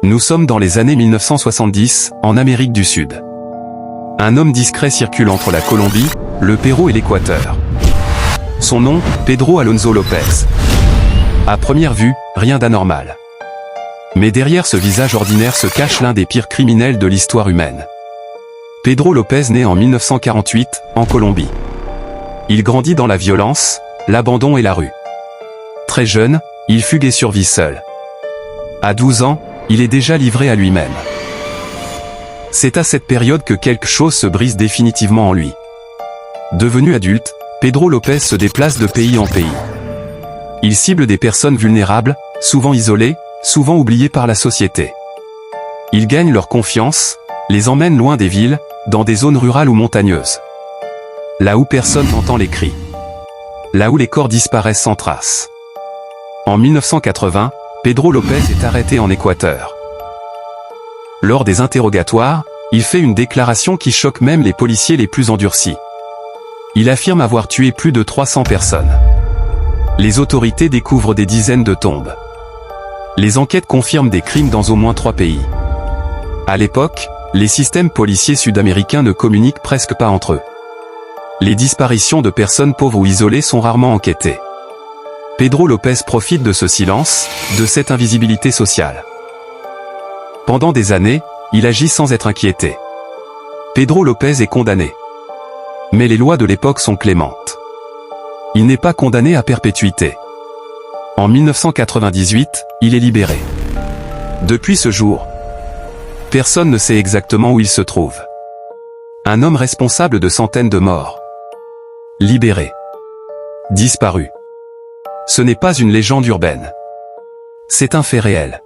Nous sommes dans les années 1970, en Amérique du Sud. Un homme discret circule entre la Colombie, le Pérou et l'Équateur. Son nom, Pedro Alonso López. À première vue, rien d'anormal. Mais derrière ce visage ordinaire se cache l'un des pires criminels de l'histoire humaine. Pedro López naît en 1948, en Colombie. Il grandit dans la violence, l'abandon et la rue. Très jeune, il fugue et survit seul. À 12 ans, il est déjà livré à lui-même. C'est à cette période que quelque chose se brise définitivement en lui. Devenu adulte, Pedro López se déplace de pays en pays. Il cible des personnes vulnérables, souvent isolées, souvent oubliées par la société. Il gagne leur confiance, les emmène loin des villes, dans des zones rurales ou montagneuses. Là où personne n'entend les cris. Là où les corps disparaissent sans trace. En 1980, Pedro López est arrêté en Équateur. Lors des interrogatoires, il fait une déclaration qui choque même les policiers les plus endurcis. Il affirme avoir tué plus de 300 personnes. Les autorités découvrent des dizaines de tombes. Les enquêtes confirment des crimes dans au moins 3 pays. À l'époque, les systèmes policiers sud-américains ne communiquent presque pas entre eux. Les disparitions de personnes pauvres ou isolées sont rarement enquêtées. Pedro López profite de ce silence, de cette invisibilité sociale. Pendant des années, il agit sans être inquiété. Pedro López est condamné. Mais les lois de l'époque sont clémentes. Il n'est pas condamné à perpétuité. En 1998, il est libéré. Depuis ce jour, personne ne sait exactement où il se trouve. Un homme responsable de centaines de morts. Libéré. Disparu. Ce n'est pas une légende urbaine. C'est un fait réel.